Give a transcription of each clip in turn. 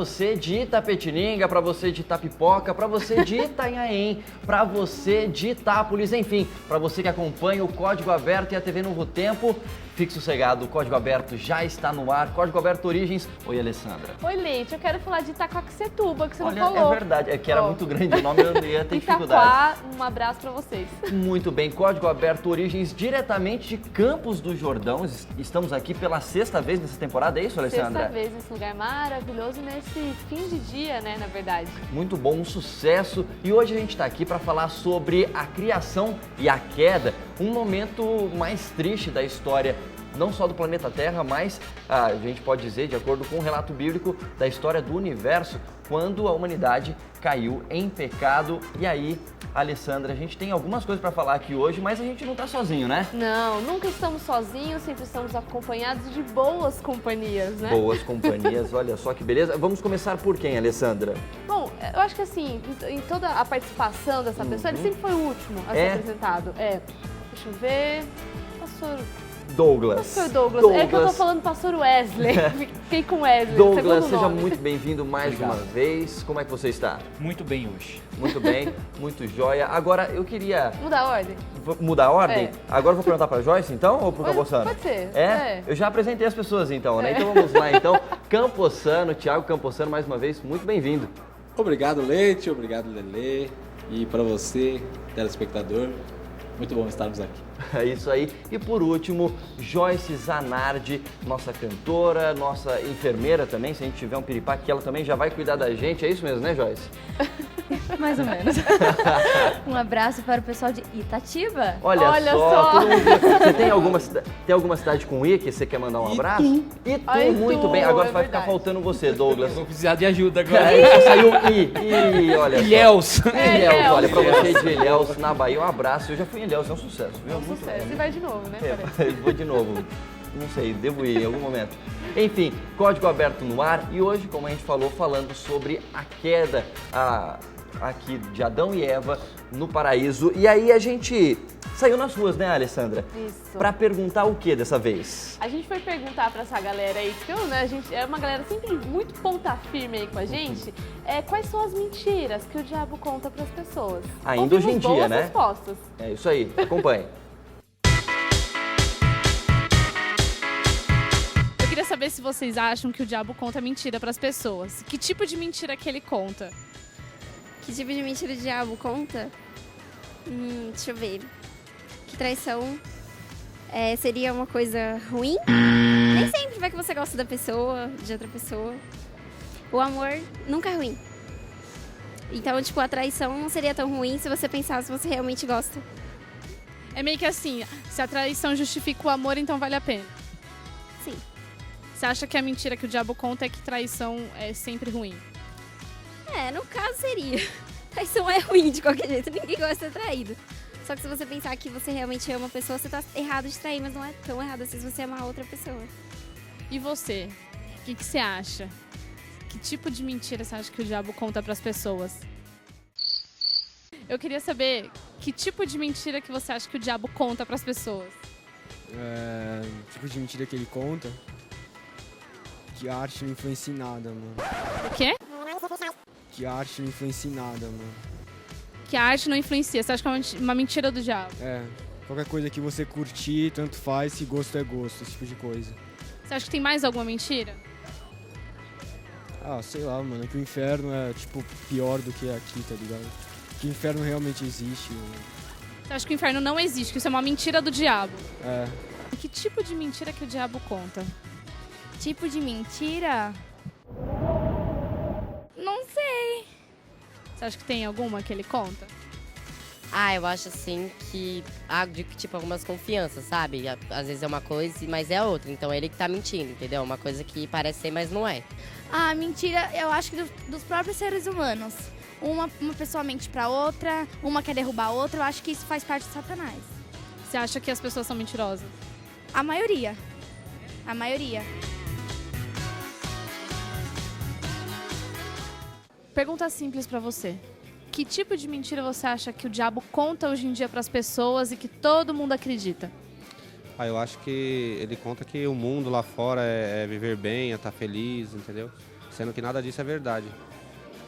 você de Itapetininga, para você de Itapipoca, para você de Itanhaém, para você de Itápolis, enfim, para você que acompanha o Código Aberto e a TV Novo Tempo. Fique sossegado, o Código Aberto já está no ar. Código Aberto Origens. Oi, Alessandra. Oi, Leite. Eu quero falar de Itacoaxetuba, que você Olha, não falou. É verdade. É que era muito grande o nome, eu ia ter dificuldade. Itaquá, um abraço pra vocês. Muito bem. Código Aberto Origens, diretamente de Campos do Jordão. Estamos aqui pela 6ª vez nessa temporada, é isso, Alessandra? 6ª vez nesse lugar maravilhoso, nesse fim de dia, né, na verdade. Muito bom, um sucesso. E hoje a gente está aqui para falar sobre a criação e a queda, um momento mais triste da história, não só do planeta Terra, mas a gente pode dizer, de acordo com o relato bíblico, da história do universo, quando a humanidade caiu em pecado. E aí, Alessandra, a gente tem algumas coisas para falar aqui hoje, mas a gente não está sozinho, né? Não, nunca estamos sozinhos, sempre estamos acompanhados de boas companhias, né? Boas companhias, olha só que beleza. Vamos começar por quem, Alessandra? Bom, eu acho que assim, em toda a participação dessa pessoa, ele sempre foi o último a ser apresentado. Deixa eu ver... Pastor Douglas. É que eu tô falando pastor Wesley. Fiquei com Wesley. Douglas, seja muito bem-vindo mais uma vez. Como é que você está? Muito bem hoje. Muito bem, muito jóia. Agora, eu queria... Mudar a ordem? Mudar a ordem? Agora eu vou perguntar pra Joyce, então, ou pro Campossano? Pode ser. Eu já apresentei as pessoas, então, né? Então vamos lá, então. Campossano, Thiago Campossano, mais uma vez, muito bem-vindo. Obrigado, Leite. Obrigado, Lelê. E para você, telespectador, muito bom estarmos aqui. É isso aí. E por último, Joyce Zanardi, nossa cantora, nossa enfermeira também. Se a gente tiver um piripaque, ela também já vai cuidar da gente. É isso mesmo, né, Joyce? Mais ou menos. Um abraço para o pessoal de Itatiba. Olha só. Todo mundo... Você tem alguma cidade com I que você quer mandar um abraço? Itu, muito bem. Agora vai ficar faltando você, Douglas. Vou precisar de ajuda agora. Saiu I, olha só. Ilhéus. Ilhéus, olha, pra você de Ilhéus, na Bahia, um abraço. Eu já fui em Ilhéus, é um sucesso, viu? Muito sucesso. E vai de novo, né? Vou de novo. Não sei, devo ir em algum momento. Enfim, Código Aberto no ar e hoje, como a gente falou, falando sobre a queda aqui de Adão e Eva no paraíso. E aí a gente saiu nas ruas, né, Alessandra? Isso. Pra perguntar o que dessa vez? A gente foi perguntar pra essa galera aí, que a gente é uma galera sempre muito ponta firme aí com a gente, quais são as mentiras que o diabo conta pras pessoas. Ainda hoje em dia, boas né? Respostas. É isso aí, acompanhe. Eu queria saber se vocês acham que o diabo conta mentira pras pessoas. Que tipo de mentira que ele conta? Que tipo de mentira o diabo conta? Deixa eu ver. Que traição seria uma coisa ruim? Nem sempre vai que você gosta da pessoa, de outra pessoa. O amor nunca é ruim. Então, tipo, a traição não seria tão ruim se você pensasse se você realmente gosta. É meio que assim, se a traição justifica o amor, então vale a pena. Sim. Você acha que a mentira que o diabo conta é que traição é sempre ruim? No caso seria. Traição é ruim de qualquer jeito, ninguém gosta de ser traído. Só que se você pensar que você realmente ama a pessoa, você tá errado de trair, mas não é tão errado assim se você amar outra pessoa. E você? O que você acha? Que tipo de mentira você acha que o diabo conta pras pessoas? Eu queria saber que tipo de mentira que você acha que o diabo conta pras pessoas? O tipo de mentira que ele conta, que a arte não influencia em nada, mano. O quê? Que a arte não influencia em nada, mano. Que a arte não influencia. Você acha que é uma mentira do diabo? Qualquer coisa que você curtir, tanto faz, se gosto é gosto, esse tipo de coisa. Você acha que tem mais alguma mentira? Sei lá, mano, que o inferno é, tipo, pior do que aqui, tá ligado? Que o inferno realmente existe, mano. Você acha que o inferno não existe, que isso é uma mentira do diabo? É. Que tipo de mentira que o diabo conta? Tipo de mentira? Não sei. Você acha que tem alguma que ele conta? Eu acho assim que tipo, algumas confianças, sabe? Às vezes é uma coisa, mas é outra. Então ele que tá mentindo, entendeu? Uma coisa que parece ser, mas não é. Mentira, eu acho que dos próprios seres humanos. Uma pessoa mente pra outra, uma quer derrubar a outra, eu acho que isso faz parte de Satanás. Você acha que as pessoas são mentirosas? A maioria. A maioria. Pergunta simples pra você. Que tipo de mentira você acha que o diabo conta hoje em dia pras pessoas e que todo mundo acredita? Eu acho que ele conta que o mundo lá fora é viver bem, é estar feliz, entendeu? sendo que nada disso é verdade.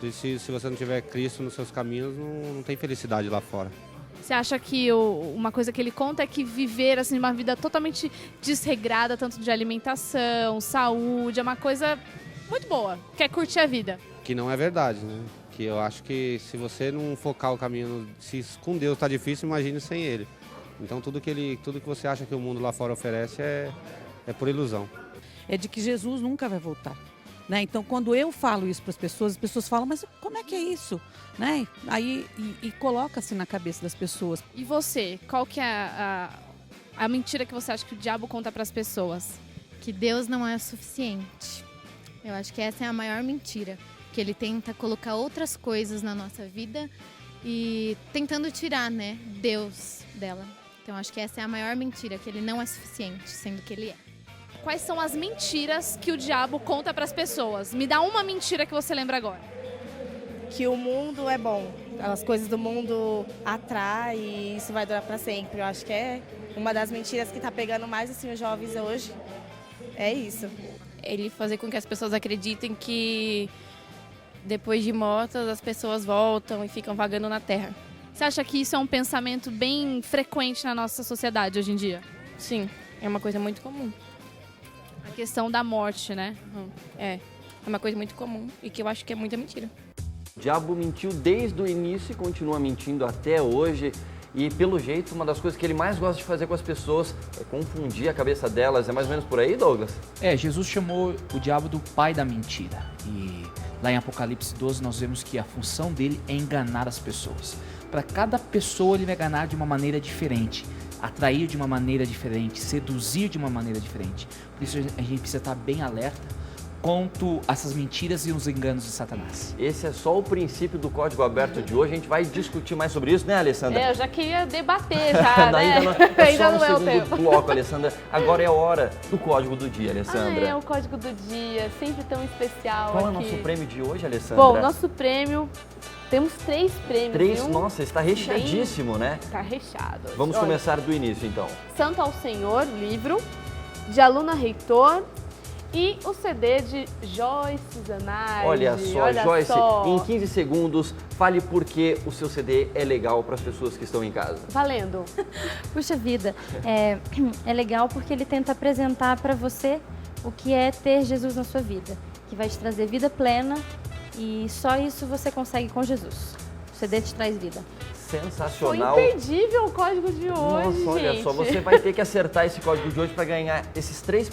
E se você não tiver Cristo nos seus caminhos, não tem felicidade lá fora. Você acha que uma coisa que ele conta é que viver assim, uma vida totalmente desregrada, tanto de alimentação, saúde, é uma coisa muito boa, quer curtir a vida? Que não é verdade, né? Que eu acho que se você não focar o caminho, se com Deus tá difícil, imagine sem Ele. Então tudo que você acha que o mundo lá fora oferece é por ilusão. É de que Jesus nunca vai voltar. Né? Então, quando eu falo isso para as pessoas falam, mas como é que é isso? Né? Aí, e coloca-se na cabeça das pessoas. E você, qual que é a mentira que você acha que o diabo conta para as pessoas? Que Deus não é suficiente. Eu acho que essa é a maior mentira. Que ele tenta colocar outras coisas na nossa vida e tentando tirar, né, Deus dela. Então, acho que essa é a maior mentira, que ele não é suficiente, sendo que ele é. Quais são as mentiras que o diabo conta para as pessoas? Me dá uma mentira que você lembra agora. Que o mundo é bom. As coisas do mundo atraem e isso vai durar para sempre. Eu acho que é uma das mentiras que está pegando mais assim, os jovens hoje. É isso. Ele fazer com que as pessoas acreditem que depois de mortas as pessoas voltam e ficam vagando na terra. Você acha que isso é um pensamento bem frequente na nossa sociedade hoje em dia? Sim, é uma coisa muito comum. A questão da morte, né? É uma coisa muito comum e que eu acho que é muita mentira. O diabo mentiu desde o início e continua mentindo até hoje. E, pelo jeito, uma das coisas que ele mais gosta de fazer com as pessoas é confundir a cabeça delas. É mais ou menos por aí, Douglas? Jesus chamou o diabo do pai da mentira. E lá em Apocalipse 12 nós vemos que a função dele é enganar as pessoas. Para cada pessoa ele vai enganar de uma maneira diferente, atrair de uma maneira diferente, seduzir de uma maneira diferente. Por isso a gente precisa estar bem alerta quanto a essas mentiras e os enganos de Satanás. Esse é só o princípio do Código Aberto de hoje. A gente vai discutir mais sobre isso, né, Alessandra? Eu já queria debater já, né? Ainda não é o segundo bloco, Alessandra. Agora é a hora do Código do Dia, Alessandra. É o Código do Dia, sempre tão especial. Qual aqui. É o nosso prêmio de hoje, Alessandra? Bom, nosso prêmio... Temos 3 prêmios. 3? Viu? Nossa, está recheadíssimo, né? Está recheado. Vamos começar do início, então. Santo ao Senhor, livro, de Aluna Reitor e o CD de Joyce Zanardi. Olha só, Joyce, em 15 segundos, fale por que o seu CD é legal para as pessoas que estão em casa. Valendo. Puxa vida, é legal porque ele tenta apresentar para você o que é ter Jesus na sua vida, que vai te trazer vida plena. E só isso você consegue com Jesus. O CD te traz vida. Sensacional. Foi imperdível o código de hoje, Nossa, olha gente. só, você vai ter que acertar esse código de hoje para ganhar esses 3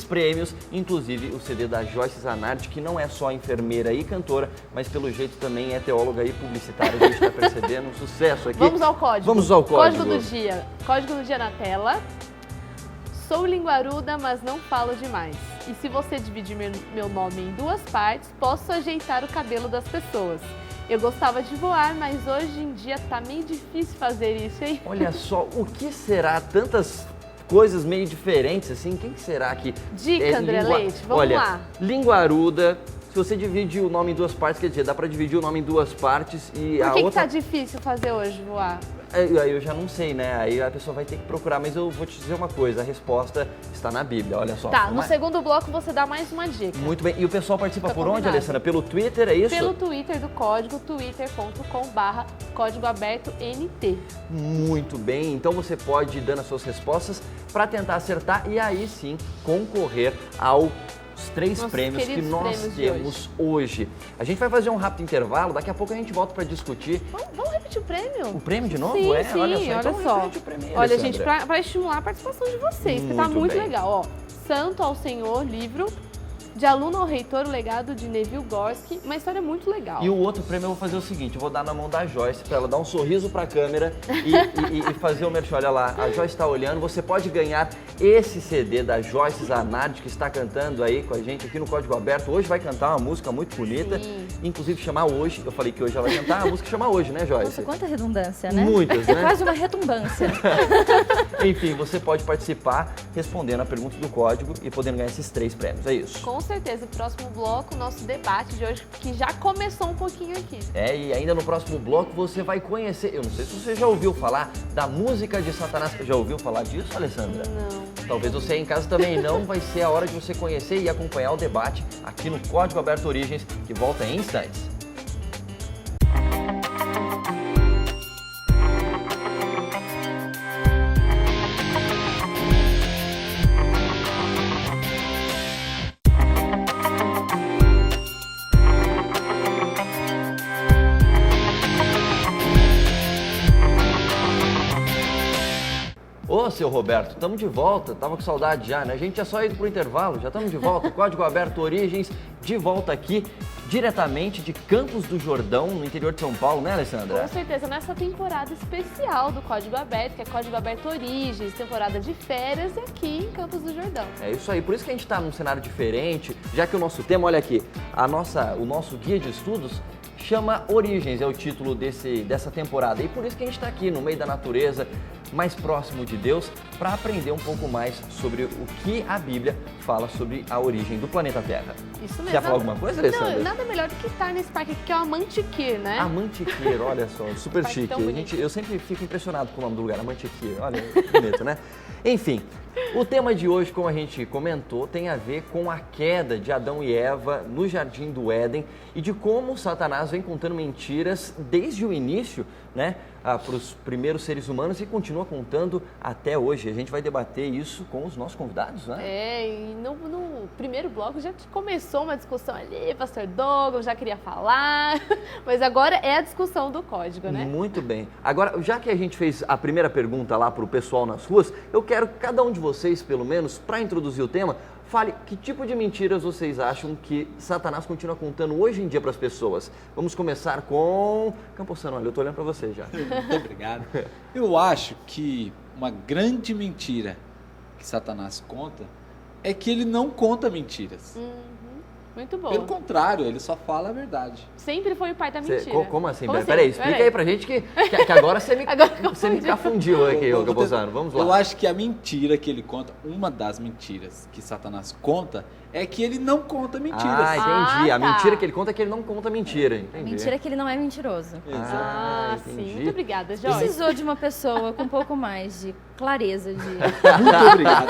prêmios, inclusive o CD da Joyce Zanardi, que não é só enfermeira e cantora, mas pelo jeito também é teóloga e publicitária. A gente está percebendo um sucesso aqui. Vamos ao código. Vamos ao código. Código do dia. Código do dia na tela. Sou linguaruda, mas não falo demais. E se você dividir meu nome em 2 partes, posso ajeitar o cabelo das pessoas. Eu gostava de voar, mas hoje em dia tá meio difícil fazer isso, hein? Olha só, o que será? Tantas coisas meio diferentes, assim, quem que será que... Dica, André Leite, vamos lá. Linguaruda, se você divide o nome em 2 partes, quer dizer, dá pra dividir o nome em 2 partes e Por a que outra... tá difícil fazer hoje, voar? Aí eu já não sei, né? Aí a pessoa vai ter que procurar, mas eu vou te dizer uma coisa, a resposta está na Bíblia, olha só. Tá, no segundo bloco você dá mais uma dica. Muito bem, e o pessoal participa Fica por onde, combinado. Alessandra? Pelo Twitter, é isso? Pelo Twitter do Código, twitter.com/Código Aberto NT. Muito bem, então você pode ir dando as suas respostas para tentar acertar e aí sim concorrer aos 3 prêmios que nós temos hoje. A gente vai fazer um rápido intervalo, daqui a pouco a gente volta para discutir. Vamos repetir o prêmio? O prêmio de novo? Sim, olha só. Olha, então prêmio, olha Alessandra. gente, para estimular a participação de vocês, que tá muito legal. Ó, Santo ao Senhor, livro, de Aluno ao Reitor, o legado de Neville Gorski, uma história muito legal. E o outro prêmio eu vou fazer o seguinte, eu vou dar na mão da Joyce para ela dar um sorriso para a câmera e fazer o merchan. Olha lá, a Joyce está olhando, você pode ganhar esse CD da Joyce Zanardi, que está cantando aí com a gente aqui no Código Aberto. Hoje vai cantar uma música muito bonita, inclusive chamar Hoje, eu falei que hoje ela vai cantar, a música chama Hoje, né, Joyce? Nossa, quanta redundância, né? Muitas, né? É quase uma retumbância. Enfim, você pode participar respondendo a pergunta do código e podendo ganhar esses 3 prêmios, é isso? Com certeza, o próximo bloco, o nosso debate de hoje, que já começou um pouquinho aqui. E ainda no próximo bloco você vai conhecer, eu não sei se você já ouviu falar da música de Satanás. Já ouviu falar disso, Alessandra? Não. Talvez você em casa também não. Vai ser a hora de você conhecer e acompanhar o debate aqui no Código Aberto Origens, que volta em instantes. Ô, seu Roberto, estamos de volta. Tava com saudade já, né? A gente tinha só ido pro intervalo, já estamos de volta. Código Aberto Origens, de volta aqui, diretamente de Campos do Jordão, no interior de São Paulo, né, Alessandra? Com certeza, nessa temporada especial do Código Aberto, que é Código Aberto Origens, temporada de férias, aqui em Campos do Jordão. É isso aí, por isso que a gente está num cenário diferente, já que o nosso tema, olha aqui, o nosso guia de estudos chama Origens, é o título dessa temporada. E por isso que a gente está aqui no meio da natureza, mais próximo de Deus, para aprender um pouco mais sobre o que a Bíblia fala sobre a origem do planeta Terra. Isso mesmo. Quer falar alguma coisa, Alessandra? Não, nada melhor do que estar nesse parque aqui, que é o Amantiqueira, né? Amantiqueira, olha só, super chique. Eu sempre fico impressionado com o nome do lugar, Amantiqueira, olha, bonito, né? Enfim, o tema de hoje, como a gente comentou, tem a ver com a queda de Adão e Eva no Jardim do Éden e de como Satanás vem contando mentiras desde o início, né, para os primeiros seres humanos e continua contando até hoje. A gente vai debater isso com os nossos convidados, né? E no primeiro bloco já começou uma discussão ali, pastor Douglas já queria falar, mas agora é a discussão do código, né? Muito bem. Agora, já que a gente fez a primeira pergunta lá para o pessoal nas ruas, eu quero que cada um de vocês, pelo menos, para introduzir o tema, fale que tipo de mentiras vocês acham que Satanás continua contando hoje em dia para as pessoas. Vamos começar com... Campossano, olha, eu tô olhando para você já. Muito obrigado. Eu acho que uma grande mentira que Satanás conta é que ele não conta mentiras. Muito bom. Pelo contrário, ele só fala a verdade. Sempre foi o pai da mentira. Como assim? Peraí, explica aí pra gente que agora você me confundiu aqui, Campossano. Vamos lá. Eu acho que a mentira que ele conta, uma das mentiras que Satanás conta, é que ele não conta mentiras. Entendi. A mentira que ele conta é que ele não conta mentira. Entendi. A mentira é que ele não é mentiroso. Sim. Muito obrigada, Joyce. Precisou de uma pessoa com um pouco mais de clareza. Muito obrigado.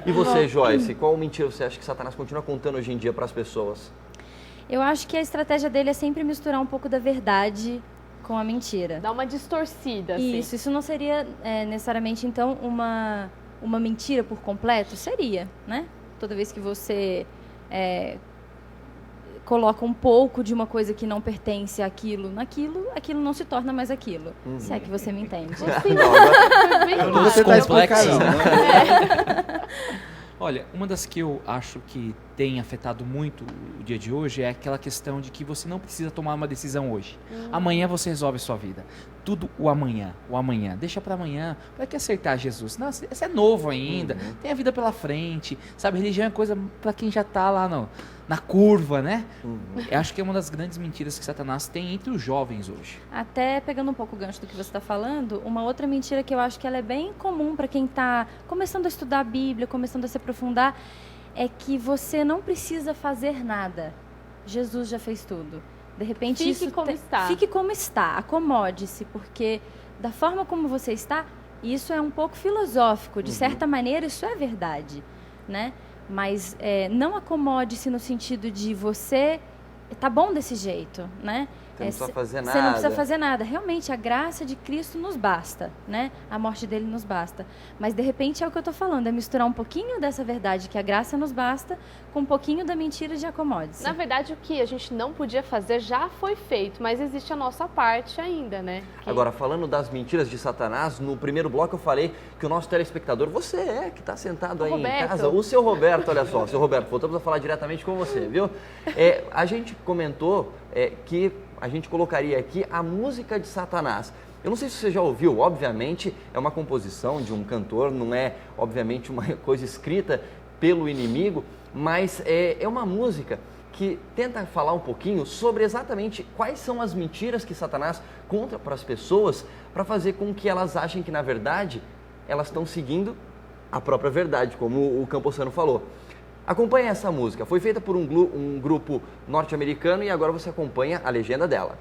E você, Joyce, qual mentira você acha que Satanás continua contando hoje em dia para as pessoas? Eu acho que a estratégia dele é sempre misturar um pouco da verdade com a mentira. Dá uma distorcida, assim. Isso não seria necessariamente, então, uma mentira por completo? Seria, né? Toda vez que você coloca um pouco de uma coisa que não pertence àquilo naquilo, aquilo não se torna mais aquilo. Se é que você me entende. Você tá complexo, né? Olha, uma das que eu acho que tem afetado muito o dia de hoje é aquela questão de que você não precisa tomar uma decisão hoje. Amanhã você resolve a sua vida. Tudo o amanhã. Deixa para amanhã. Para que aceitar Jesus? Não, você é novo ainda, tem a vida pela frente, sabe? Religião é coisa para quem já tá lá na curva, né? Eu acho que é uma das grandes mentiras que Satanás tem entre os jovens hoje. Até pegando um pouco o gancho do que você está falando, uma outra mentira que eu acho que ela é bem comum para quem está começando a estudar a Bíblia, começando a se aprofundar, é que você não precisa fazer nada. Jesus já fez tudo. De repente, Fique como está, acomode-se, porque da forma como você está, isso é um pouco filosófico. De certa maneira, isso é verdade, né? Mas não acomode-se no sentido de você tá bom desse jeito, né? Você não precisa fazer nada. Você não precisa fazer nada. Realmente, a graça de Cristo nos basta, né? A morte dele nos basta. Mas, de repente, é o que eu estou falando, é misturar um pouquinho dessa verdade, que a graça nos basta, com um pouquinho da mentira de acomode-se. Na verdade, o que a gente não podia fazer já foi feito, mas existe a nossa parte ainda, né? Agora, falando das mentiras de Satanás, no primeiro bloco eu falei que o nosso telespectador, você que está sentado aí Roberto. em casa, o seu Roberto, olha só, seu Roberto, voltamos a falar diretamente com você, viu? A gente comentou que a gente colocaria aqui a música de Satanás. Eu não sei se você já ouviu, obviamente é uma composição de um cantor, não é obviamente uma coisa escrita pelo inimigo, mas é uma música que tenta falar um pouquinho sobre exatamente quais são as mentiras que Satanás conta para as pessoas para fazer com que elas achem que, na verdade, elas estão seguindo a própria verdade, como o Campossano falou. Acompanhe essa música, foi feita por um grupo norte-americano e agora você acompanha a legenda dela.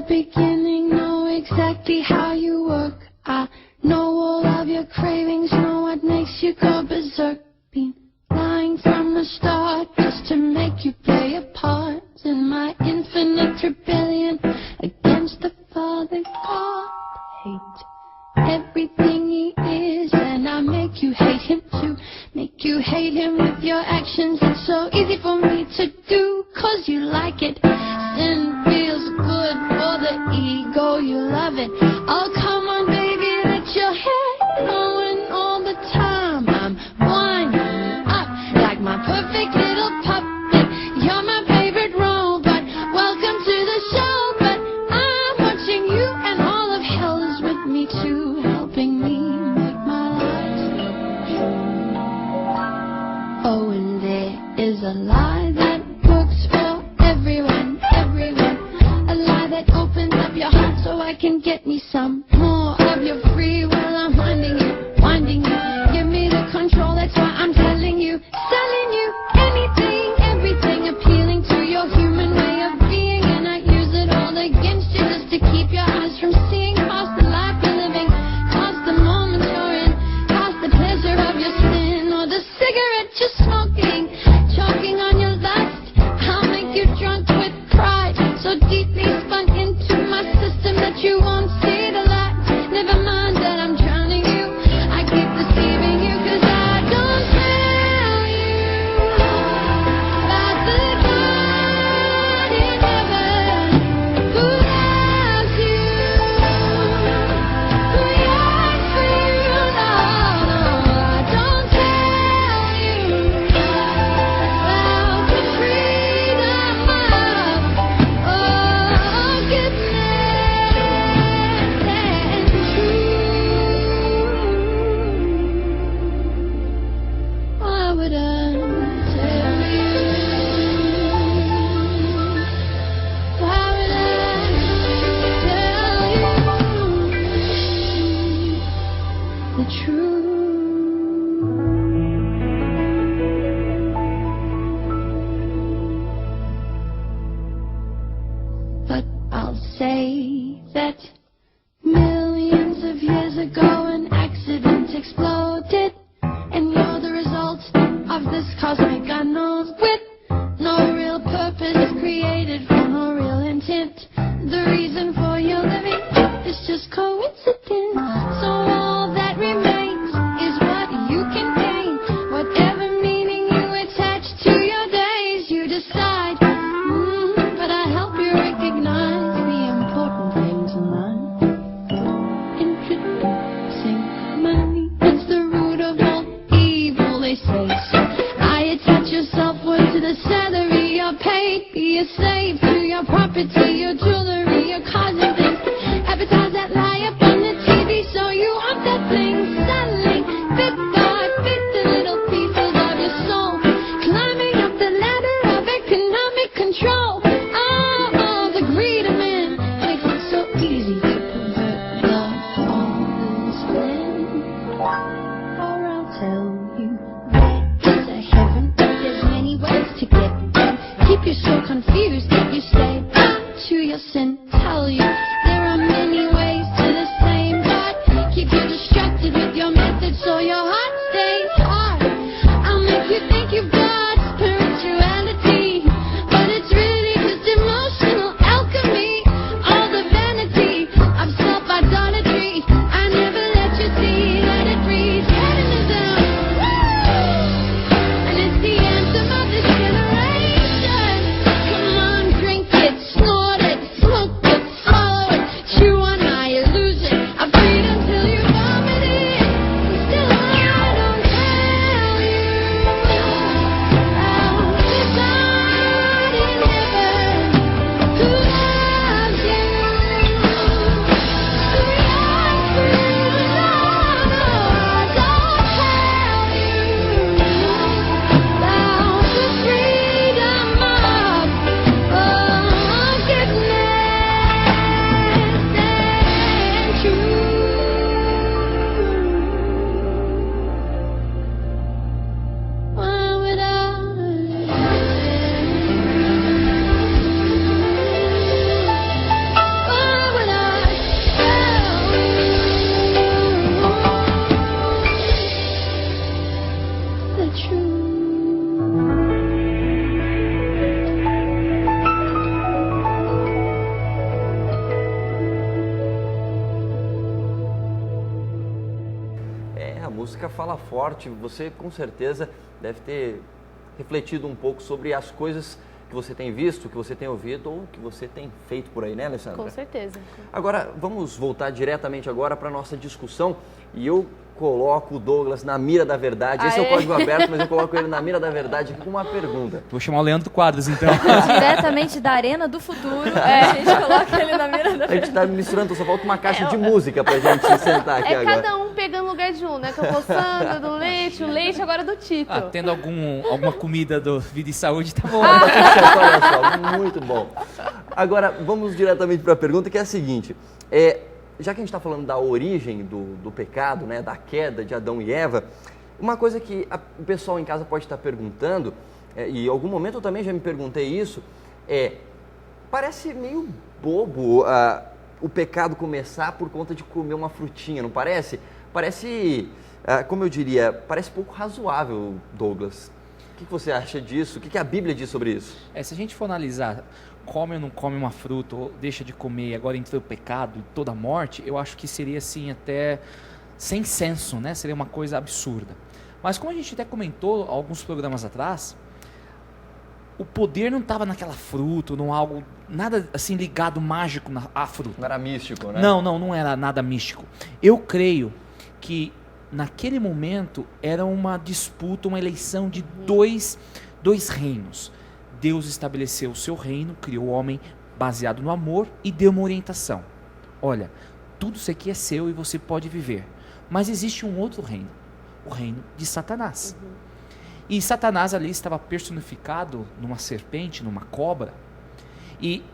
Beginning, know exactly how you work. I know all of your cravings, know what makes you go berserk. Been lying from the start just to make you play a part in my infinite rebellion against the Father God. Hate everything he is, and I make you hate him too. Make you hate him with your actions. It's so easy for me to do, 'cause you like it. Sin feels good for the ego, you love it. Oh, come on, baby, let your head going all the time. I'm winding up like my perfect little puppet. You're my favorite robot. Welcome to the show, but I'm watching you, and all of hell is with me too, helping me make my life true. Oh, and there is a lie that works for everyone, everyone. A lie that opens up your heart so I can get me some more of your free will. I'm winding you, winding you. Give me the control, that's why I'm telling you, selling you anything, everything, appealing to your human way of being. And I use it all against you just to keep your eyes from seeing past the life you're living, past the moment you're in, past the pleasure of your sin or the cigarette you're smoking, choking on your lust. I'll make you drunk with pride, so deeply spun into my system that you won't see the light. Never mind that I'm drowning you, I keep deceiving you, 'cause I don't tell you about the God in heaven who loves you, who yearns for you. No, I don't tell you about the freedom of goodness and truth. Why would I tell you? Why would I tell you the truth? But I'll say that millions of years ago an accident exploded, and you're the result of this cosmic unknown with no real purpose created for no real intent. The reason for your living is just coincidence. So all that remains is what you can gain. Whatever meaning you attach to your days, you decide. But I help you recognize the important things in life. Introducing money is the root of all evil, they say. So I attach your self-worth to the salary you're paid. Be a slave to your property, your jewelry, your cars and things. Advertise that lie up on the TV, so you want that thing. Selling bit by bit the little pieces of your soul, climbing up the ladder of economic control. Oh, the greed of men makes it so easy to pervert love on this land. Or I'll tell you there's a heaven, but there's many ways to get there. Keep you so confused that you stay to your sin. Tell you there are many ways to the same God. Keep you distracted with your methods so your heart stays hard. I'll make you think you've got spirituality, but it's really just emotional alchemy. All the vanity of self-idolatry, I never let you see that it breeds hedonism. And it's the anthem of this generation. Come on, fala forte, você com certeza deve ter refletido um pouco sobre as coisas que você tem visto, que você tem ouvido ou que você tem feito por aí, né, Alessandra? Com certeza. Agora, vamos voltar diretamente agora para a nossa discussão e eu coloco o Douglas na mira da verdade. Esse é o código aberto, mas eu coloco ele na mira da verdade aqui com uma pergunta. Vou chamar o Leandro Quadros, então. Diretamente da Arena do Futuro, a gente coloca ele na mira da A gente está misturando, só falta uma caixa de música pra gente se sentar aqui agora. Cada um pegando o lugar de um, né? Que eu vou Sandra, do Leite, o Leite agora do Tito. Tendo alguma comida do Vida e Saúde, tá bom. Olha só, muito bom. Agora, vamos diretamente para a pergunta, que é a seguinte. Já que a gente está falando da origem do pecado, né, da queda de Adão e Eva, uma coisa que o pessoal em casa pode estar perguntando, e em algum momento eu também já me perguntei isso, parece meio bobo o pecado começar por conta de comer uma frutinha, não parece? Parece, como eu diria, parece pouco razoável, Douglas. O que você acha disso? O que a Bíblia diz sobre isso? Se a gente for analisar, come ou não come uma fruta, ou deixa de comer, agora entrou o pecado e toda a morte, eu acho que seria assim até sem senso, né? Seria uma coisa absurda. Mas como a gente até comentou alguns programas atrás, o poder não estava naquela fruta, não algo, nada assim ligado mágico à fruta. Não era místico, né? Não era nada místico. Eu creio que naquele momento era uma disputa, uma eleição de dois reinos. Deus estabeleceu o seu reino, criou o homem baseado no amor e deu uma orientação. Olha, tudo isso aqui é seu e você pode viver. Mas existe um outro reino, o reino de Satanás. E Satanás ali estava personificado numa serpente, numa cobra. E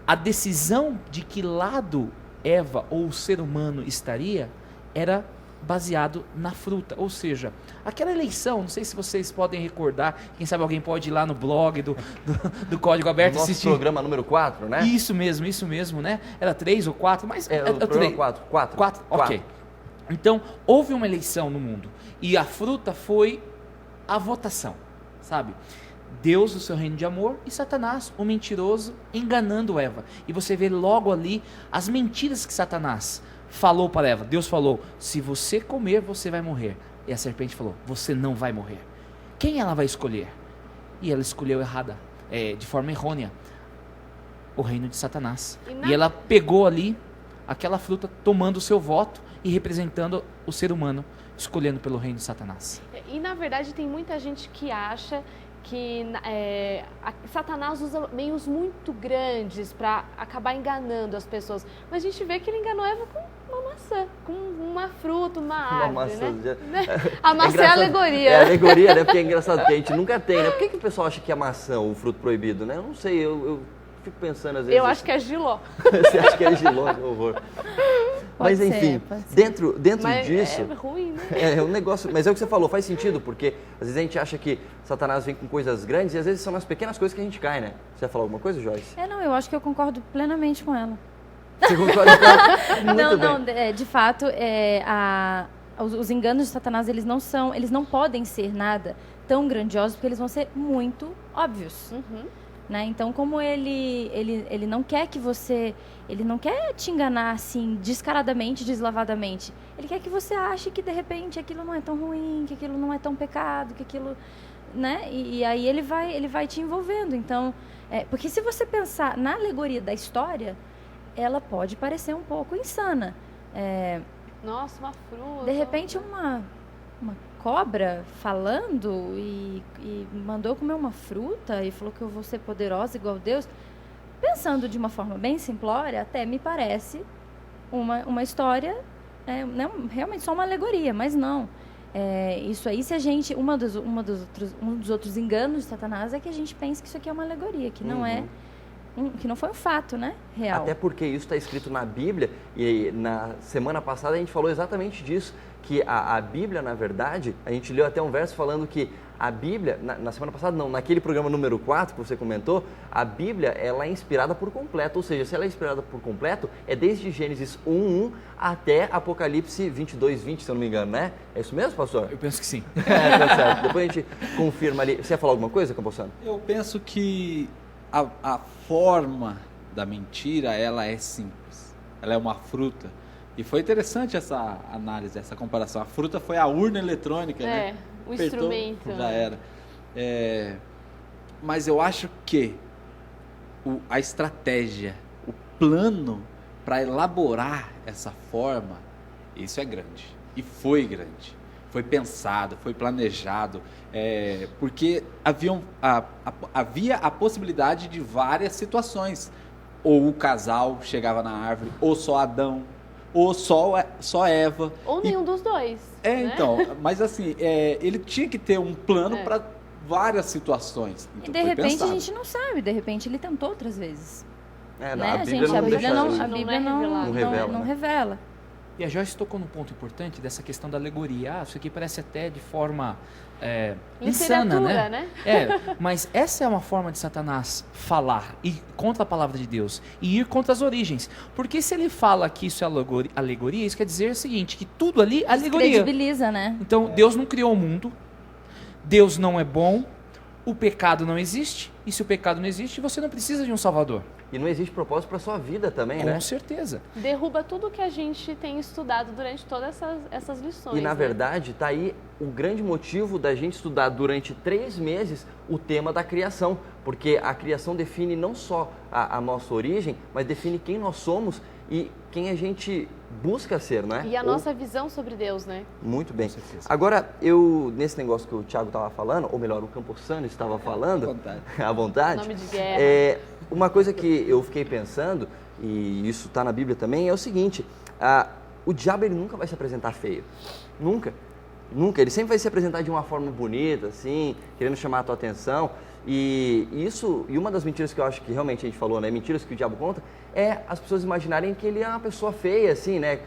a decisão de que lado Eva ou o ser humano estaria era baseado na fruta, ou seja, aquela eleição, não sei se vocês podem recordar, quem sabe alguém pode ir lá no blog do Código Aberto nosso assistir. Programa número 4, né? Isso mesmo, né? Era 3 ou 4, mas... o programa 4. Ok. Então, houve uma eleição no mundo, e a fruta foi a votação, sabe? Deus, o seu reino de amor, e Satanás, o mentiroso, enganando Eva. E você vê logo ali as mentiras que Satanás falou para Eva. Deus falou, se você comer, você vai morrer. E a serpente falou, você não vai morrer. Quem ela vai escolher? E ela escolheu errada, de forma errônea, o reino de Satanás. E ela pegou ali aquela fruta, tomando o seu voto e representando o ser humano, escolhendo pelo reino de Satanás. E na verdade tem muita gente que acha que Satanás usa meios muito grandes para acabar enganando as pessoas. Mas a gente vê que ele enganou Eva com uma maçã, com uma fruta, uma árvore, maçã, né? A maçã é alegoria. É alegoria, né? Porque é engraçado, porque a gente nunca tem, né? Por que o pessoal acha que a maçã, o fruto proibido, né? Eu não sei, eu fico pensando às vezes... Eu acho que é giló. Você acha que é giló? Que horror. Mas enfim, dentro mas disso... é ruim, né? É um negócio... Mas é o que você falou, faz sentido, porque às vezes a gente acha que Satanás vem com coisas grandes e às vezes são nas pequenas coisas que a gente cai, né? Você ia falar alguma coisa, Joyce? Não, eu acho que eu concordo plenamente com ela. Você concorda com ela? Não, de fato, os enganos de Satanás, eles não podem ser nada tão grandiosos, porque eles vão ser muito óbvios. Né? Então, como ele não quer que você... Ele não quer te enganar assim, descaradamente, deslavadamente. Ele quer que você ache que, de repente, aquilo não é tão ruim, que aquilo não é tão pecado, que aquilo... Né? E aí ele vai te envolvendo. Então, porque se você pensar na alegoria da história, ela pode parecer um pouco insana. Nossa, uma fruta. De repente, uma cobra falando e mandou comer uma fruta e falou que eu vou ser poderosa igual Deus. Pensando de uma forma bem simplória, até me parece uma história, realmente só uma alegoria, mas não. Isso aí, se a gente... Um dos outros enganos de Satanás é que a gente pensa que isso aqui é uma alegoria, que não é... que não foi um fato, né? Real. Até porque isso está escrito na Bíblia, e na semana passada a gente falou exatamente disso, que a Bíblia, na verdade, a gente leu até um verso falando que a Bíblia, na semana passada não, naquele programa número 4 que você comentou, a Bíblia, ela é inspirada por completo, ou seja, se ela é inspirada por completo, é desde Gênesis 1:1 até Apocalipse 22:20, se eu não me engano, né? É isso mesmo, pastor? Eu penso que sim. Tá certo. Depois a gente confirma ali. Você ia falar alguma coisa, Campossano? Eu penso que a forma da mentira, ela é simples. Ela é uma fruta. E foi interessante essa análise, essa comparação. A fruta foi a urna eletrônica, né? O Apertou, instrumento. já era. Mas eu acho que a estratégia, o plano para elaborar essa forma, isso é grande. E foi grande. Foi pensado, foi planejado, porque havia a possibilidade de várias situações. Ou o casal chegava na árvore, ou só Adão, ou só Eva. Ou nenhum dos dois. Né? Então, mas assim, ele tinha que ter um plano É. para várias situações. E Então, de foi repente pensado. a gente não sabe, de repente ele tentou outras vezes. Não, Né? a Bíblia não a Bíblia deixa não, isso. a Bíblia não revela. E a Joyce tocou num ponto importante dessa questão da alegoria. Isso aqui parece até de forma insana, né? Mas essa é uma forma de Satanás falar, ir contra a palavra de Deus e ir contra as origens. Porque se ele fala que isso é alegoria, isso quer dizer o seguinte, que tudo ali é alegoria. Descredibiliza, né? Então, Deus não criou o mundo, Deus não é bom, o pecado não existe, e se o pecado não existe, você não precisa de um salvador. E não existe propósito para sua vida também, né? Com certeza. Derruba tudo que a gente tem estudado durante todas essas lições. E na né? verdade, está aí o grande motivo da gente estudar durante 3 meses o tema da criação. Porque a criação define não só a nossa origem, mas define quem nós somos e quem a gente busca ser, né? E a nossa visão sobre Deus, né? Muito bem. Agora, nesse negócio que o Thiago estava falando, ou melhor, o Campossano estava falando, à vontade, Nome de guerra. uma coisa que eu fiquei pensando, e isso está na Bíblia também, é o seguinte, o diabo ele nunca vai se apresentar feio. Nunca. Nunca. Ele sempre vai se apresentar de uma forma bonita, assim, querendo chamar a tua atenção. E uma das mentiras que eu acho que realmente a gente falou, né? Mentiras que o diabo conta, é as pessoas imaginarem que ele é uma pessoa feia, assim, né?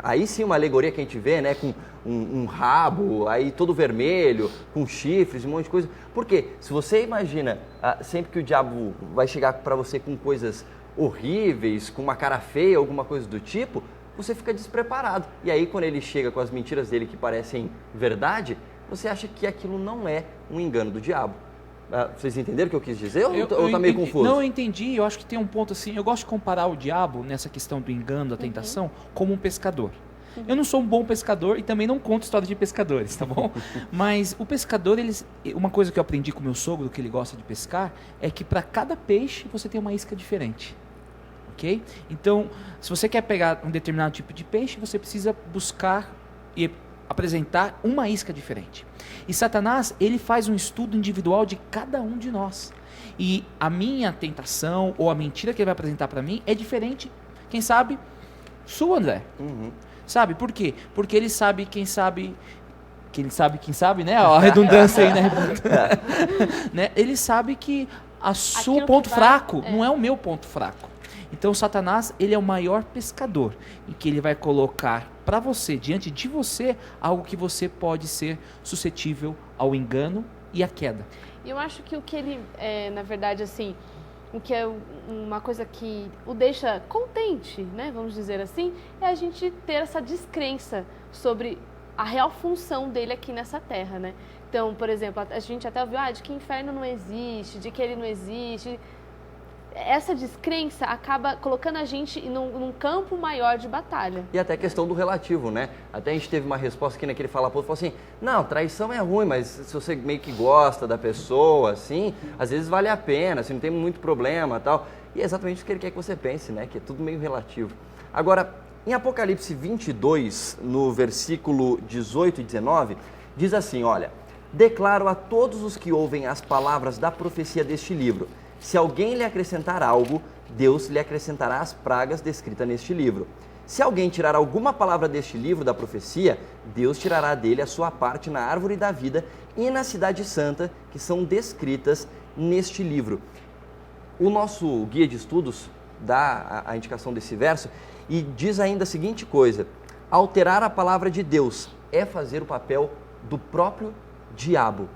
Aí sim uma alegoria que a gente vê, né? Com um rabo, aí todo vermelho, com chifres, um monte de coisa. Por quê? Se você imagina sempre que o diabo vai chegar para você com coisas horríveis, com uma cara feia, alguma coisa do tipo, você fica despreparado. E aí quando ele chega com as mentiras dele que parecem verdade, você acha que aquilo não é um engano do diabo. Vocês entenderam o que eu quis dizer ou tá meio confuso? Não, eu entendi. Eu acho que tem um ponto assim. Eu gosto de comparar o diabo, nessa questão do engano, da tentação, como um pescador. Eu não sou um bom pescador e também não conto história de pescadores, tá bom? Mas o pescador, uma coisa que eu aprendi com meu sogro, que ele gosta de pescar, é que para cada peixe você tem uma isca diferente. Ok? Então, se você quer pegar um determinado tipo de peixe, você precisa buscar e apresentar uma isca diferente. E Satanás, ele faz um estudo individual de cada um de nós. E a minha tentação ou a mentira que ele vai apresentar para mim é diferente, quem sabe, sua, André. Sabe por quê? Porque ele sabe quem sabe, né? A redundância aí, né? Ele sabe que o seu ponto fraco não é o meu ponto fraco. Então, Satanás, ele é o maior pescador, em que ele vai colocar para você, diante de você, algo que você pode ser suscetível ao engano e à queda. E eu acho que o que ele, na verdade, assim, o que é uma coisa que o deixa contente, né, vamos dizer assim, é a gente ter essa descrença sobre a real função dele aqui nessa terra, né? Então, por exemplo, a gente até ouviu, de que o inferno não existe, de que ele não existe. Essa descrença acaba colocando a gente num campo maior de batalha. E até a questão do relativo, né? Até a gente teve uma resposta aqui naquele Fala Pouco, falou assim, não, traição é ruim, mas se você meio que gosta da pessoa, assim, às vezes vale a pena, assim, não tem muito problema e tal. E é exatamente isso que ele quer que você pense, né? Que é tudo meio relativo. Agora, em Apocalipse 22, no versículo 18 e 19, diz assim, olha, declaro a todos os que ouvem as palavras da profecia deste livro, se alguém lhe acrescentar algo, Deus lhe acrescentará as pragas descritas neste livro. Se alguém tirar alguma palavra deste livro da profecia, Deus tirará dele a sua parte na árvore da vida e na cidade santa, que são descritas neste livro. O nosso guia de estudos dá a indicação desse verso e diz ainda a seguinte coisa, alterar a palavra de Deus é fazer o papel do próprio diabo.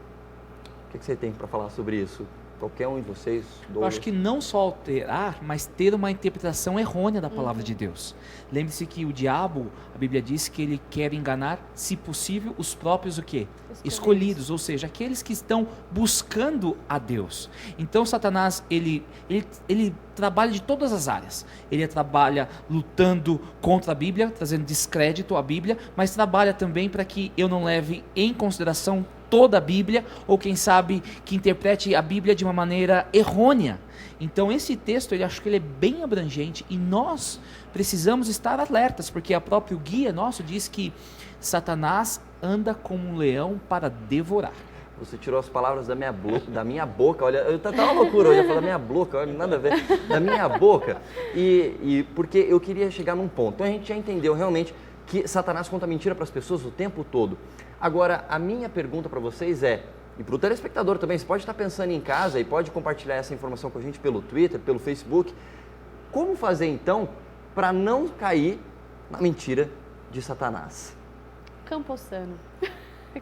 O que você tem para falar sobre isso? Qualquer um de vocês? Eu acho que não só alterar, mas ter uma interpretação errônea da palavra de Deus. Lembre-se que o diabo, a Bíblia diz que ele quer enganar, se possível, os próprios o quê? Escolhidos, ou seja, aqueles que estão buscando a Deus. Então Satanás, ele trabalha de todas as áreas. Ele trabalha lutando contra a Bíblia, trazendo descrédito à Bíblia, mas trabalha também para que eu não leve em consideração toda a Bíblia, ou quem sabe que interprete a Bíblia de uma maneira errônea. Então esse texto, eu acho que ele é bem abrangente e nós precisamos estar alertas, porque a próprio guia nosso diz que Satanás anda como um leão para devorar. Você tirou as palavras da minha boca, olha, eu tava uma loucura, eu ia falar da minha boca, olha, nada a ver, da minha boca, e porque eu queria chegar num ponto. Então a gente já entendeu realmente que Satanás conta mentira para as pessoas o tempo todo. Agora, a minha pergunta para vocês é, e para o telespectador também, você pode estar pensando em casa e pode compartilhar essa informação com a gente pelo Twitter, pelo Facebook, como fazer então para não cair na mentira de Satanás? Campossano.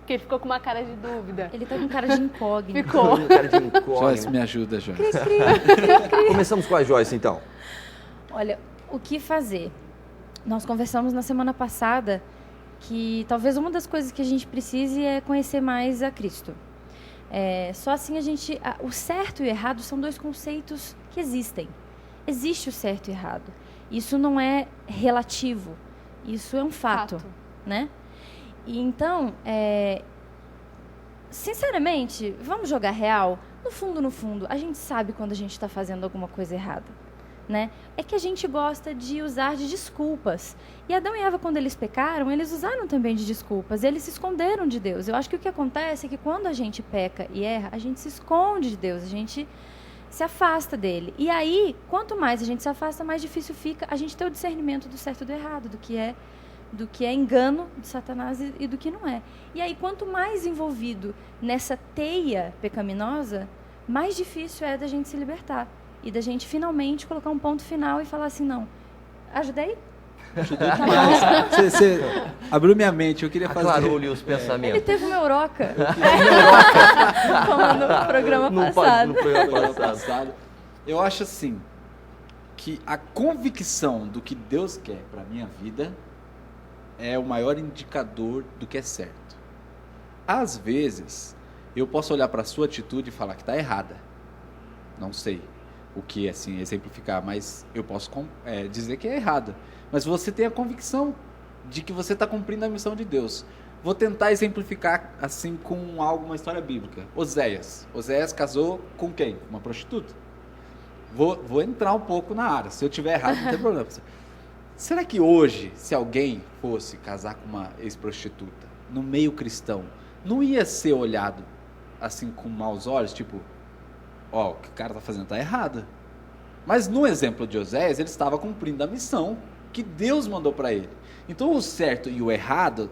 Que ele ficou com uma cara de dúvida. Ele tá com cara de incógnito. Ficou. Com cara de incógnito. Joyce, me ajuda, Joyce. Começamos com a Joyce, então. Olha, o que fazer? Nós conversamos na semana passada que talvez uma das coisas que a gente precise é conhecer mais a Cristo. Só assim o certo e o errado são dois conceitos que existem. Existe o certo e o errado. Isso não é relativo. Isso é um fato. Né? E então, sinceramente, vamos jogar real? No fundo, a gente sabe quando a gente está fazendo alguma coisa errada. Né? É que a gente gosta de usar de desculpas. E Adão e Eva, quando eles pecaram, eles usaram também de desculpas. Eles se esconderam de Deus. Eu acho que o que acontece é que quando a gente peca e erra, a gente se esconde de Deus, a gente se afasta dele. E aí, quanto mais a gente se afasta, mais difícil fica a gente ter o discernimento do certo e do errado, do que é engano de Satanás e do que não é. E aí, quanto mais envolvido nessa teia pecaminosa, mais difícil é da gente se libertar. E da gente finalmente colocar um ponto final e falar assim, não, ajudei? Ajudei demais. Você abriu minha mente, eu queria fazer... Aclarou-lhe os pensamentos. Ele teve uma Euroca. Como no programa passado. No programa passado. Eu acho assim, que a convicção do que Deus quer para a minha vida é o maior indicador do que é certo. Às vezes, eu posso olhar para a sua atitude e falar que está errada. Não sei o que assim exemplificar, mas eu posso dizer que é errado. Mas você tem a convicção de que você está cumprindo a missão de Deus. Vou tentar exemplificar assim com uma história bíblica. Oséias casou com quem? Uma prostituta. Vou entrar um pouco na área. Se eu tiver errado, não tem problema. Será que hoje, se alguém fosse casar com uma ex-prostituta no meio cristão, não ia ser olhado assim com maus olhos, tipo, o que o cara está fazendo está errado? Mas no exemplo de Oséias, ele estava cumprindo a missão que Deus mandou para ele. Então o certo e o errado,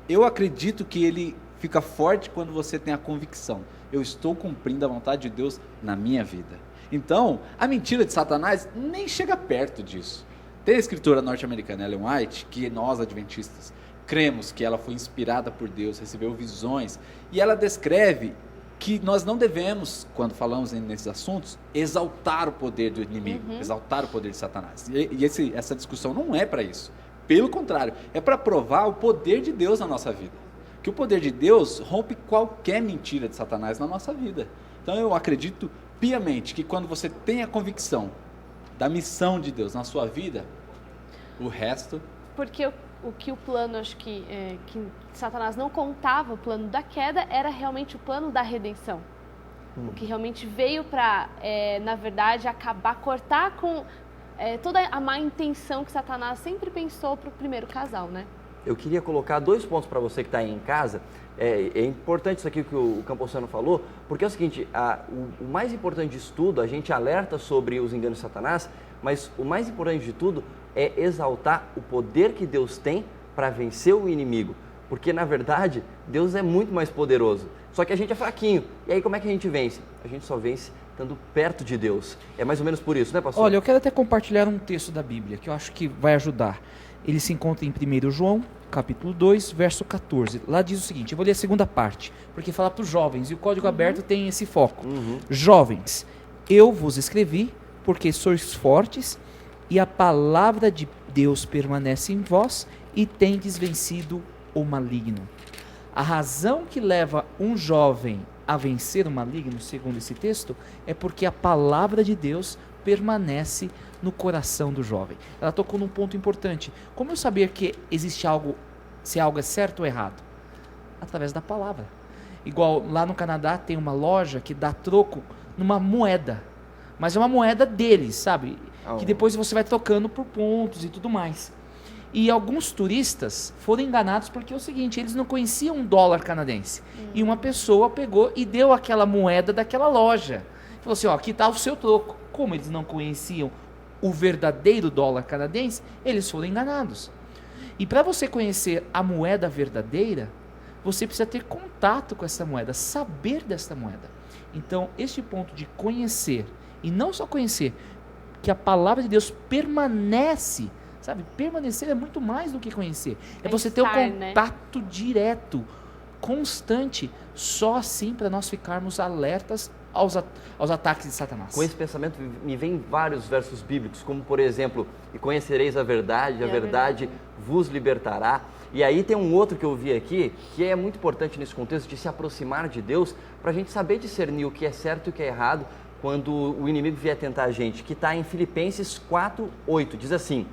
eu acredito que ele fica forte quando você tem a convicção. Eu estou cumprindo a vontade de Deus na minha vida. Então, a mentira de Satanás nem chega perto disso. Tem a escritora norte-americana Ellen White, que nós adventistas cremos que ela foi inspirada por Deus, recebeu visões, e ela descreve que nós não devemos, quando falamos nesses assuntos, exaltar o poder do inimigo, exaltar o poder de Satanás. E essa discussão não é para isso. Pelo contrário, é para provar o poder de Deus na nossa vida. Que o poder de Deus rompe qualquer mentira de Satanás na nossa vida. Então eu acredito piamente que quando você tem a convicção da missão de Deus na sua vida, o resto... Porque o plano, acho que Satanás não contava, o plano da queda, era realmente o plano da redenção. O que realmente veio para, na verdade, cortar com toda a má intenção que Satanás sempre pensou para o primeiro casal, né? Eu queria colocar 2 pontos para você que está aí em casa. É importante isso aqui que o Campossano falou, porque é o seguinte, o mais importante disso tudo, a gente alerta sobre os enganos de Satanás, mas o mais importante de tudo é exaltar o poder que Deus tem para vencer o inimigo. Porque, na verdade, Deus é muito mais poderoso. Só que a gente é fraquinho. E aí, como é que a gente vence? A gente só vence estando perto de Deus. É mais ou menos por isso, né, pastor? Olha, eu quero até compartilhar um texto da Bíblia, que eu acho que vai ajudar. ele se encontra em 1 João, capítulo 2, verso 14. Lá diz o seguinte, eu vou ler a segunda parte, porque fala para os jovens, e o Código Aberto tem esse foco. Jovens, eu vos escrevi porque sois fortes, e a palavra de Deus permanece em vós, e tendes vencido o maligno. A razão que leva um jovem a vencer o maligno, segundo esse texto, é porque a palavra de Deus permanece no coração do jovem. Ela tocou num ponto importante. Como eu saber que existe algo, se algo é certo ou errado? Através da palavra. Igual lá no Canadá tem uma loja que dá troco numa moeda, mas é uma moeda deles, sabe? Que depois você vai trocando por pontos e tudo mais. E alguns turistas foram enganados porque é o seguinte, eles não conheciam um dólar canadense. E uma pessoa pegou e deu aquela moeda daquela loja. Falou assim, ó, aqui está o seu troco. Como eles não conheciam o verdadeiro dólar canadense, eles foram enganados. E para você conhecer a moeda verdadeira, você precisa ter contato com essa moeda, saber dessa moeda. Então, este ponto de conhecer, e não só conhecer, que a palavra de Deus permanece, sabe? Permanecer é muito mais do que conhecer. É você ter um contato direto, constante, só assim para nós ficarmos alertas aos ataques de Satanás. Com esse pensamento me vem vários versos bíblicos, como por exemplo, e conhecereis a verdade vos libertará. E aí tem um outro que eu vi aqui, que é muito importante nesse contexto de se aproximar de Deus, para a gente saber discernir o que é certo e o que é errado, quando o inimigo vier tentar a gente, que está em Filipenses 4:8, diz assim: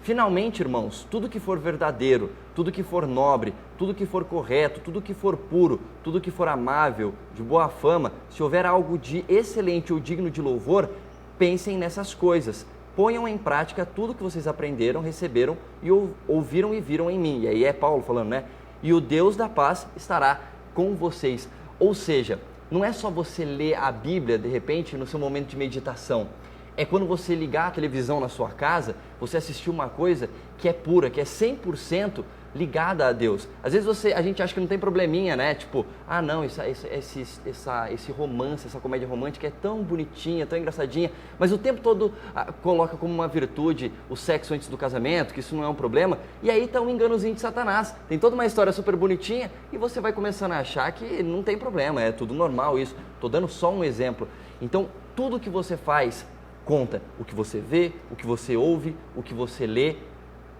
finalmente, irmãos, tudo que for verdadeiro, tudo que for nobre, tudo que for correto, tudo que for puro, tudo que for amável, de boa fama, se houver algo de excelente ou digno de louvor, pensem nessas coisas. Ponham em prática tudo que vocês aprenderam, receberam e ouviram e viram em mim. E aí é Paulo falando, né? E o Deus da paz estará com vocês. Ou seja, não é só você ler a Bíblia, de repente, no seu momento de meditação. É quando você ligar a televisão na sua casa, você assistir uma coisa que é pura, que é 100% ligada a Deus. Às vezes a gente acha que não tem probleminha, né? Tipo, ah não, esse romance, essa comédia romântica é tão bonitinha, tão engraçadinha, mas o tempo todo coloca como uma virtude o sexo antes do casamento, que isso não é um problema, e aí tá um enganozinho de Satanás. Tem toda uma história super bonitinha e você vai começando a achar que não tem problema, é tudo normal isso. Tô dando só um exemplo. Então, tudo que você faz conta. O que você vê, o que você ouve, o que você lê,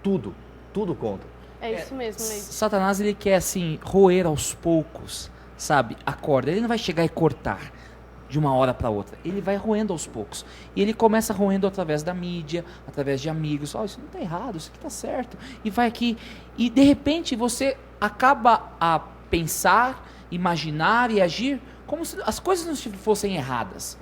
tudo conta. É isso mesmo, Leite. Satanás, ele quer assim, roer aos poucos, sabe, a corda. Ele não vai chegar e cortar de uma hora para outra. Ele vai roendo aos poucos. E ele começa roendo através da mídia, através de amigos. Ó, isso não está errado, isso aqui está certo. E vai aqui. E de repente você acaba a pensar, imaginar e agir como se as coisas não fossem erradas.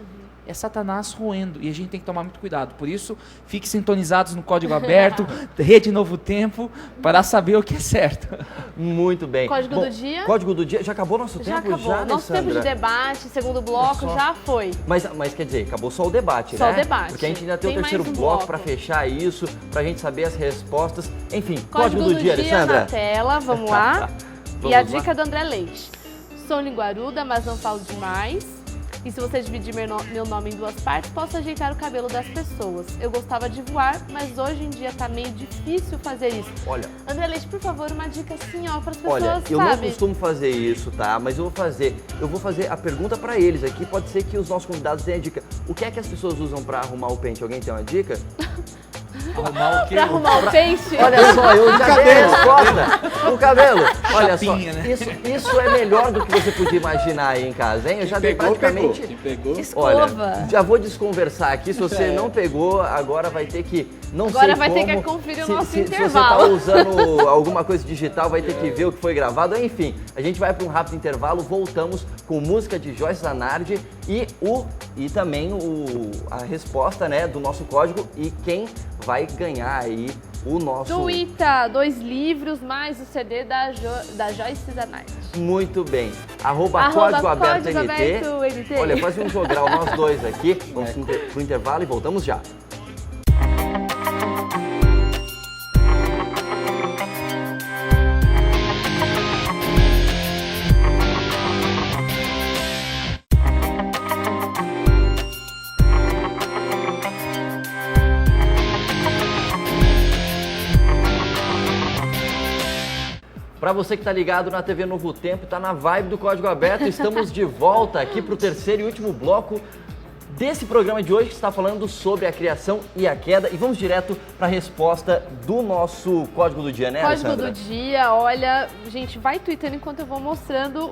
É Satanás roendo, e a gente tem que tomar muito cuidado. Por isso, fique sintonizados no Código Aberto, Rede Novo Tempo, para saber o que é certo. Muito bem. Código do dia? Código do dia, já acabou nosso tempo? Já acabou. Nosso Alessandra? tempo de debate, segundo bloco, já foi. Mas quer dizer, acabou só o debate, só né? Só o debate. Porque a gente ainda tem o terceiro bloco para fechar isso, para a gente saber as respostas. Enfim, Código do dia, Alessandra. Na tela, vamos lá. E a dica do André Leite. Sou linguaruda, mas não falo demais. E se você dividir meu nome em duas partes, posso ajeitar o cabelo das pessoas. Eu gostava de voar, mas hoje em dia tá meio difícil fazer isso. Olha, André Leite, por favor, uma dica assim, ó, para as pessoas, olha, eu não costumo fazer isso, tá? Mas eu vou fazer a pergunta para eles aqui. Pode ser que os nossos convidados tenham a dica. O que é que as pessoas usam para arrumar o pente? Alguém tem uma dica? Arrumar o quê? Pra arrumar o pente? Olha só, eu já dei a resposta. O cabelo. Olha Chapinha, só, né? isso é melhor do que você podia imaginar aí em casa, hein? Eu já dei praticamente... Escova. Olha, já vou desconversar aqui. Se você não pegou, agora vai ter que... Agora vai ter que conferir o nosso Se intervalo. você está usando alguma coisa digital, vai ter que ver o que foi gravado. Enfim, a gente vai para um rápido intervalo, voltamos com música de Joyce Zanardi e também a resposta, né, do nosso código e quem vai ganhar aí o nosso... Do Ita, 2 livros mais o CD da Joyce Zanardi. Muito bem. Código Aberto NT. Olha, quase um jogral nós dois aqui. Vamos pro intervalo e voltamos já. Para você que está ligado na TV Novo Tempo, está na vibe do Código Aberto, estamos de volta aqui para o terceiro e último bloco desse programa de hoje, que está falando sobre a criação e a queda. E vamos direto para a resposta do nosso Código do Dia, né, Código Alessandra? do Dia, olha, gente, vai tweetando enquanto eu vou mostrando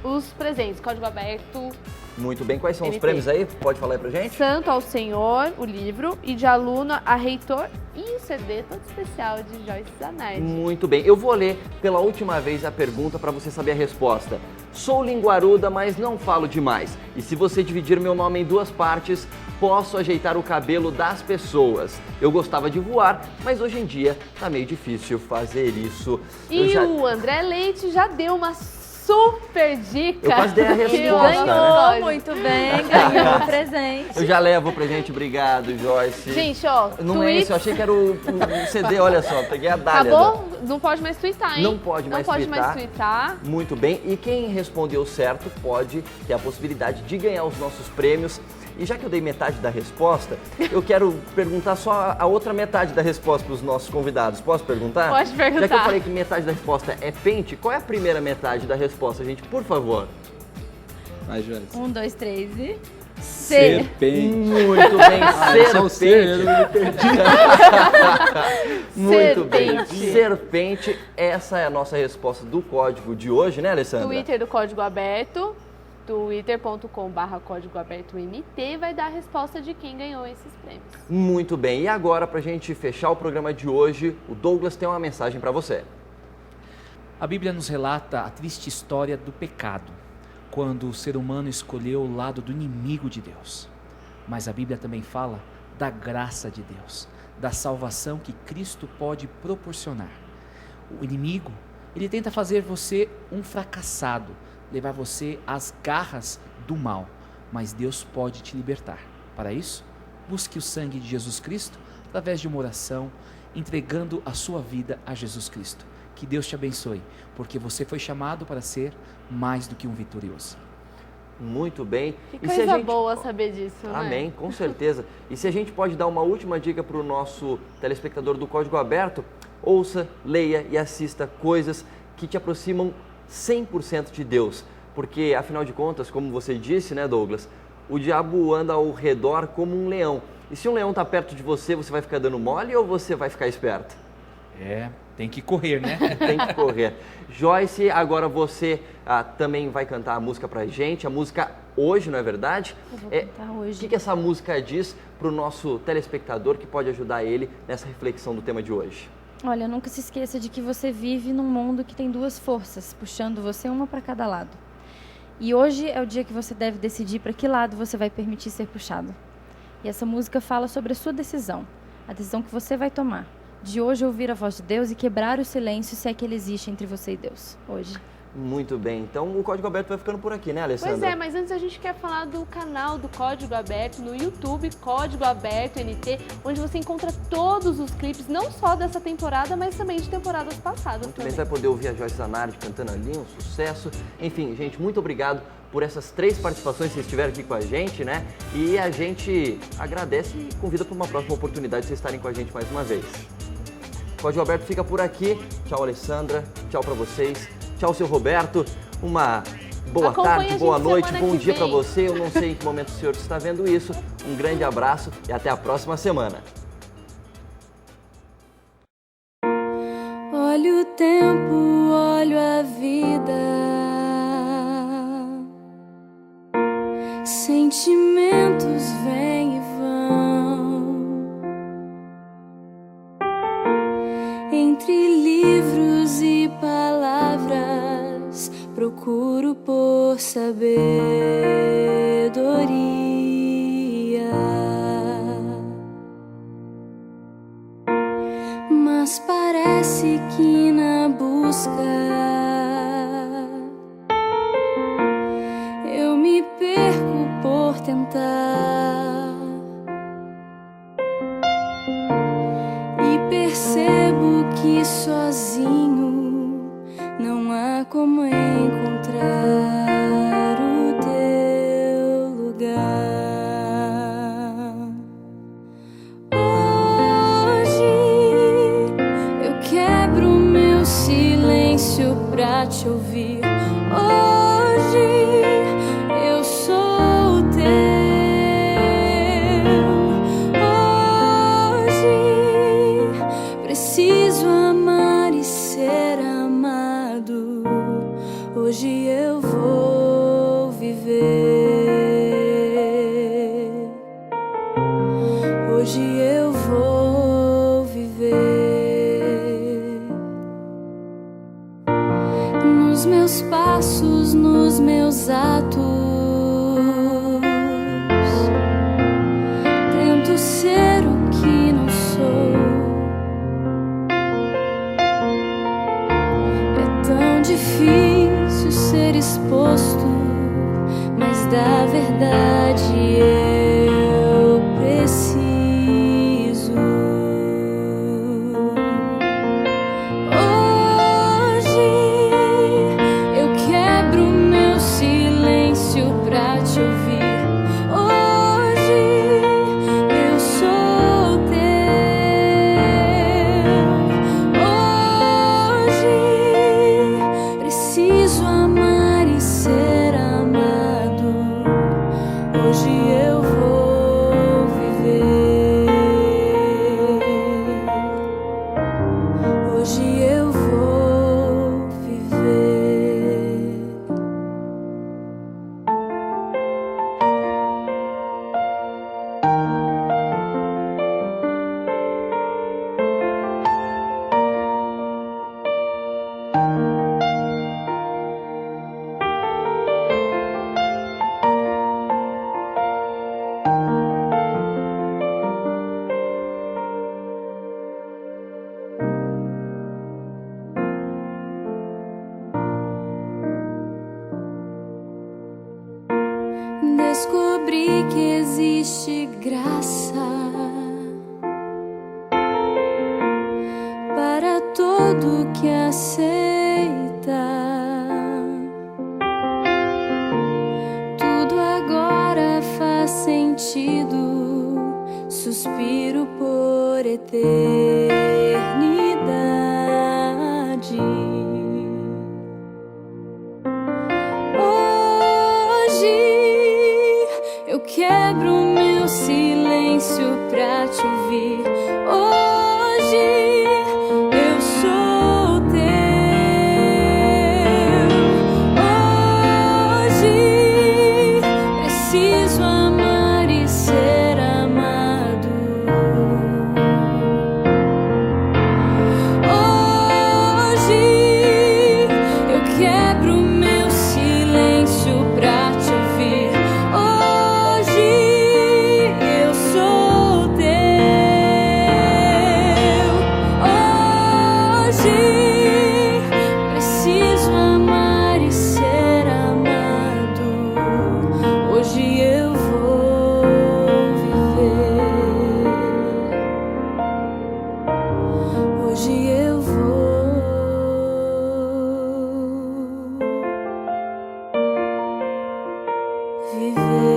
os presentes. Código Aberto. Muito bem, quais são os NT. prêmios aí? Pode falar aí pra gente? Santo ao Senhor, o livro, e de aluna a reitor e o CD todo especial de Joyce Zanardi. Muito bem, eu vou ler pela última vez a pergunta para você saber a resposta. Sou linguaruda, mas não falo demais. E se você dividir meu nome em duas partes, posso ajeitar o cabelo das pessoas. Eu gostava de voar, mas hoje em dia tá meio difícil fazer isso. E o André Leite já deu uma super dica. Eu quase dei a resposta, Ganhou, né? muito bem, ganhou o presente. Eu já levo o presente, obrigado, Joyce. Gente, ó, não é isso, eu achei que era o CD, olha só, peguei a dália. Acabou? Não pode mais twittar, hein? Não pode mais twittar. Muito bem, e quem respondeu certo pode ter a possibilidade de ganhar os nossos prêmios. E já que eu dei metade da resposta, eu quero perguntar só a outra metade da resposta para os nossos convidados. Posso perguntar? Pode perguntar. Já que eu falei que metade da resposta é pente, qual é a primeira metade da resposta, gente? Por favor. Vai, Joyce. 1, 2, 3 e... Serpente. Muito bem, só o C, eu não me perdi. Muito bem, Serpente. serpente. Essa é a nossa resposta do código de hoje, né, Alessandra? Twitter do Código Aberto, twitter.com/Código Aberto MT, vai dar a resposta de quem ganhou esses prêmios. Muito bem, e agora, pra gente fechar o programa de hoje, o Douglas tem uma mensagem para você. A Bíblia nos relata a triste história do pecado, quando o ser humano escolheu o lado do inimigo de Deus. Mas a Bíblia também fala da graça de Deus, da salvação que Cristo pode proporcionar. O inimigo, ele tenta fazer você um fracassado, levar você às garras do mal, mas Deus pode te libertar. Para isso, busque o sangue de Jesus Cristo através de uma oração, entregando a sua vida a Jesus Cristo. Que Deus te abençoe, porque você foi chamado para ser mais do que um vitorioso. Muito bem. Que E se a coisa gente... boa saber disso, né? Amém, com certeza. E se a gente pode dar uma última dica para o nosso telespectador do Código Aberto, ouça, leia e assista coisas que te aproximam 100% de Deus. Porque, afinal de contas, como você disse, né, Douglas, o diabo anda ao redor como um leão. E se um leão está perto de você, você vai ficar dando mole ou você vai ficar esperto? Tem que correr, né? Tem que correr. Joyce, agora você também vai cantar a música pra gente, a música Hoje, não é verdade? Eu vou cantar hoje. O que essa música diz pro nosso telespectador que pode ajudar ele nessa reflexão do tema de hoje? Olha, nunca se esqueça de que você vive num mundo que tem duas forças, puxando você uma para cada lado. E hoje é o dia que você deve decidir para que lado você vai permitir ser puxado. E essa música fala sobre a sua decisão, a decisão que você vai tomar. De hoje ouvir a voz de Deus e quebrar o silêncio, se é que ele existe entre você e Deus, hoje. Muito bem, então o Código Aberto vai ficando por aqui, né, Alessandra? Pois é, mas antes a gente quer falar do canal do Código Aberto no YouTube, Código Aberto NT, onde você encontra todos os clipes, não só dessa temporada, mas também de temporadas passadas. Também você vai poder ouvir a Joyce Zanardi cantando ali, um sucesso. Enfim, gente, muito obrigado por essas 3 participações que vocês estiveram aqui com a gente, né? E a gente agradece e convida para uma próxima oportunidade de vocês estarem com a gente mais uma vez. O Código Aberto fica por aqui. Tchau, Alessandra. Tchau para vocês. Tchau, seu Roberto. Uma boa tarde, boa noite, bom dia para você. Eu não sei em que momento o senhor está vendo isso. Um grande abraço e até a próxima semana. Olho o tempo, olho a vida. Sentimentos vêm e vão. Entre livros e palavras, procuro por sabedoria. Mas parece que na busca eu me perco por tentar. E percebo que sozinho não há como encontrar o teu lugar. Hoje eu quebro meu silêncio verdade eu preciso. Hoje eu quebro meu silêncio pra te ouvir. Hoje eu sou teu. Hoje preciso amar e ser amado. Hoje eu vou viver. Hoje eu vou viver. Descobri que existe graça para todo que aceita. Tudo agora faz sentido. Suspiro por eternidade. Hoje eu quebro meu silêncio pra te ouvir. Hoje eu sou teu. Hoje preciso amar e ser amado. Hoje eu quebro meu silêncio pra te ouvir. Hoje eu sou teu. Hoje preciso amar e ser amado. Hoje eu vou viver. Hoje eu vou viver.